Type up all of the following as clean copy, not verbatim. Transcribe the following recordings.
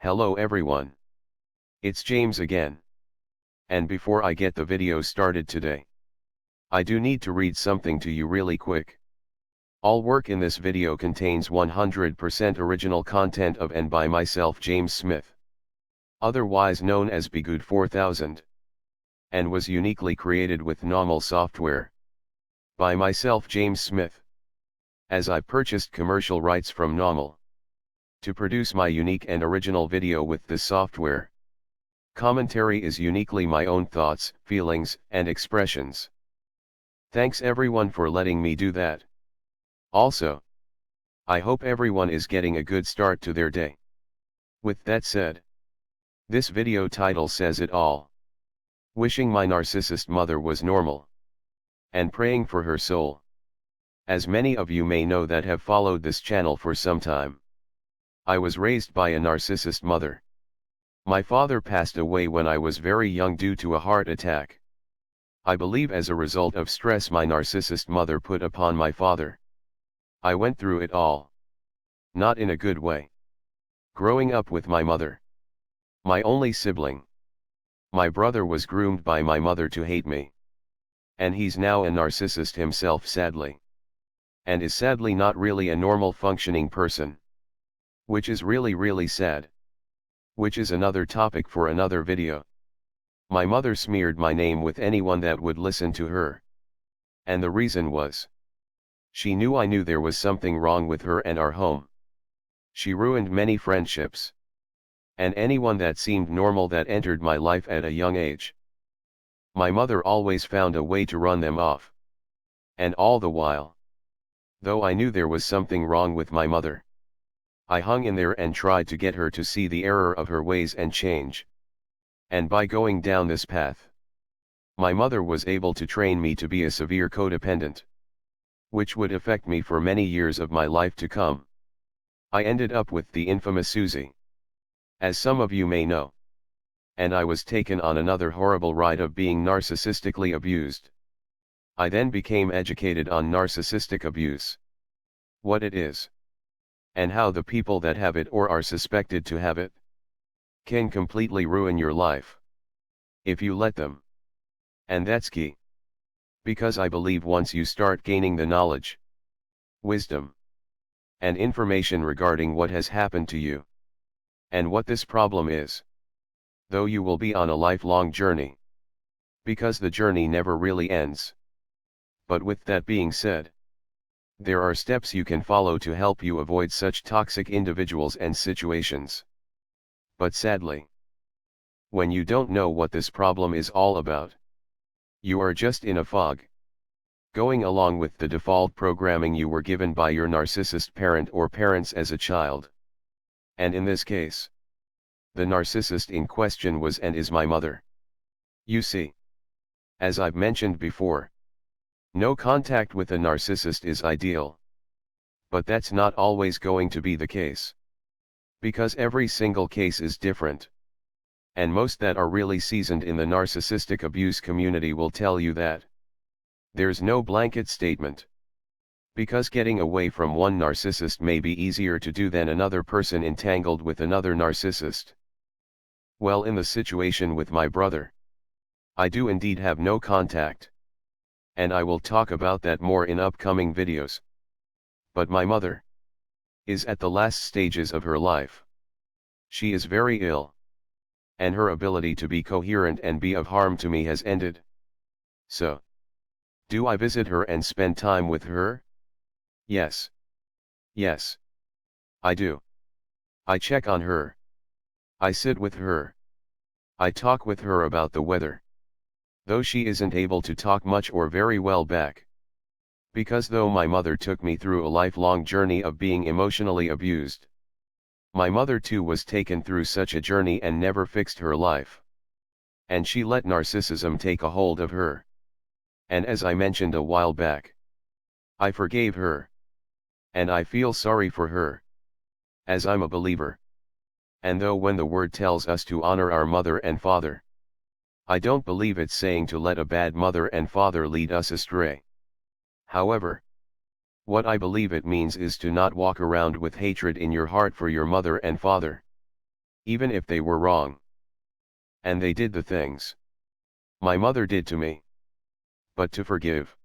Hello everyone. It's James again. And before I get the video started today, I do need to read something to you really quick. All work in this video contains 100% original content of and by myself, James Smith, otherwise known as Bgood 4000, and was uniquely created with NAWMAL software. By myself, James Smith, as I purchased commercial rights from NAWMAL to produce my unique and original video with this software. Commentary is uniquely my own thoughts, feelings, and expressions. Thanks everyone for letting me do that. Also, I hope everyone is getting a good start to their day. With that said, this video title says it all. Wishing my narcissist mother was normal, and praying for her soul. As many of you may know that have followed this channel for some time, I was raised by a narcissist mother. My father passed away when I was very young due to a heart attack. I believe as a result of stress my narcissist mother put upon my father. I went through it all. Not in a good way. Growing up with my mother, my only sibling, my brother was groomed by my mother to hate me. And he's now a narcissist himself, sadly. And is sadly not really a normal functioning person. Which is really sad. Which is another topic for another video. My mother smeared my name with anyone that would listen to her. And the reason was, she knew I knew there was something wrong with her and our home. She ruined many friendships. And anyone that seemed normal that entered my life at a young age. My mother always found a way to run them off. And all the while, though I knew there was something wrong with my mother, I hung in there and tried to get her to see the error of her ways and change. And by going down this path, my mother was able to train me to be a severe codependent, which would affect me for many years of my life to come. I ended up with the infamous Susie, as some of you may know. And I was taken on another horrible ride of being narcissistically abused. I then became educated on narcissistic abuse, what it is, and how the people that have it or are suspected to have it can completely ruin your life if you let them. And that's key. Because I believe once you start gaining the knowledge, wisdom, and information regarding what has happened to you, and what this problem is, though you will be on a lifelong journey. Because the journey never really ends. But with that being said, there are steps you can follow to help you avoid such toxic individuals and situations. But sadly, when you don't know what this problem is all about, you are just in a fog, going along with the default programming you were given by your narcissist parent or parents as a child. And in this case, the narcissist in question was and is my mother. You see, as I've mentioned before, no contact with a narcissist is ideal. But that's not always going to be the case. Because every single case is different. And most that are really seasoned in the narcissistic abuse community will tell you that there's no blanket statement. Because getting away from one narcissist may be easier to do than another person entangled with another narcissist. Well, in the situation with my brother, I do indeed have no contact. And I will talk about that more in upcoming videos. But my mother is at the last stages of her life. She is very ill. And her ability to be coherent and be of harm to me has ended. So, do I visit her and spend time with her? Yes. Yes. I do. I check on her. I sit with her. I talk with her about the weather. Though she isn't able to talk much or very well back. Because though my mother took me through a lifelong journey of being emotionally abused, my mother too was taken through such a journey and never fixed her life. And she let narcissism take a hold of her. And as I mentioned a while back, I forgave her. And I feel sorry for her, as I'm a believer. And though when the word tells us to honor our mother and father, I don't believe it's saying to let a bad mother and father lead us astray. However, what I believe it means is to not walk around with hatred in your heart for your mother and father. even if they were wrong. And they did the things my mother did to me. But to forgive.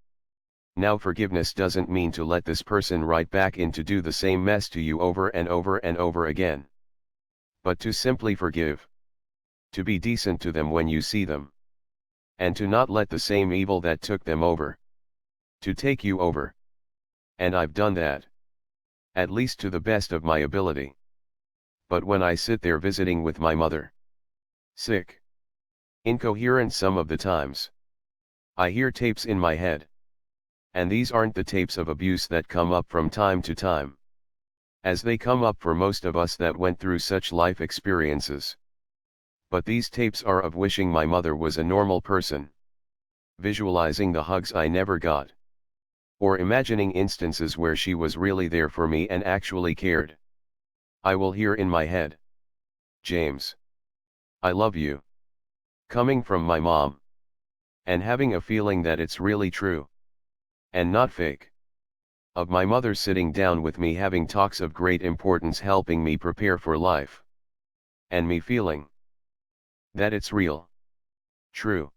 Now forgiveness doesn't mean to let this person right back in to do the same mess to you over and over and over again. But to simply forgive. To be decent to them when you see them. And to not let the same evil that took them over to take you over. And I've done that. At least to the best of my ability. But when I sit there visiting with my mother, sick, incoherent some of the times, I hear tapes in my head. And these aren't the tapes of abuse that come up from time to time, as they come up for most of us that went through such life experiences. But these tapes are of wishing my mother was a normal person, visualizing the hugs I never got, or imagining instances where she was really there for me and actually cared. I will hear in my head, "James, I love you," coming from my mom, and having a feeling that it's really true, and not fake. Of my mother sitting down with me having talks of great importance, helping me prepare for life, and me feeling that it's real, true,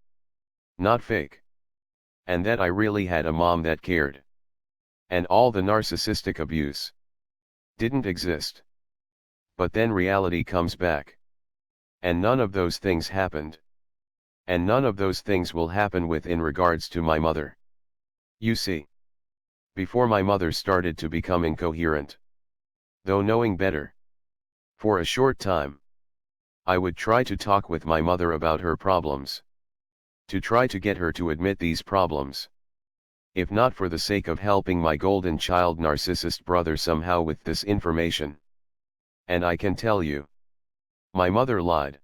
not fake, and that I really had a mom that cared, and all the narcissistic abuse didn't exist. But then reality comes back, and none of those things happened, and none of those things will happen in regards to my mother. You see, before my mother started to become incoherent, though knowing better, for a short time, I would try to talk with my mother about her problems, to try to get her to admit these problems, if not for the sake of helping my golden child narcissist brother somehow with this information. And I can tell you, my mother lied,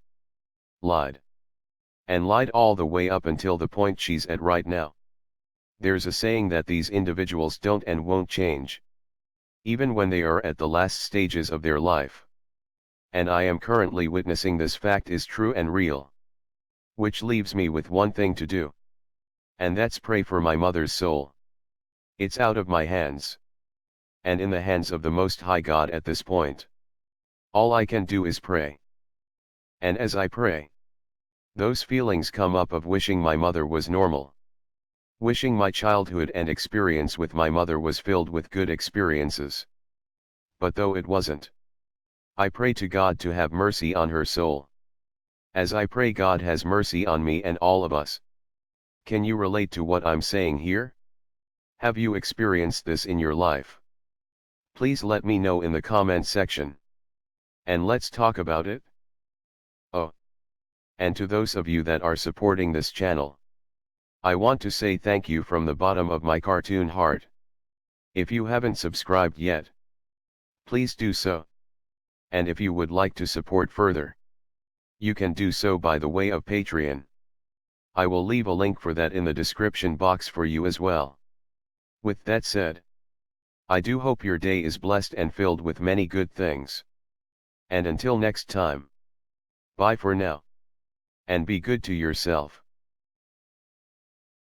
and lied all the way up until the point she's at right now. There's a saying that these individuals don't and won't change, even when they are at the last stages of their life. And I am currently witnessing this fact is true and real. Which leaves me with one thing to do. And that's pray for my mother's soul. It's out of my hands, and in the hands of the Most High God at this point. All I can do is pray. And as I pray, those feelings come up of wishing my mother was normal. Wishing my childhood and experience with my mother was filled with good experiences. But though it wasn't, I pray to God to have mercy on her soul. As I pray God has mercy on me and all of us. Can you relate to what I'm saying here? Have you experienced this in your life? Please let me know in the comment section. And let's talk about it. Oh, and to those of you that are supporting this channel, I want to say thank you from the bottom of my cartoon heart. If you haven't subscribed yet, please do so. And if you would like to support further, you can do so by the way of Patreon. I will leave a link for that in the description box for you as well. With that said, I do hope your day is blessed and filled with many good things. And until next time, bye for now. And be good to yourself.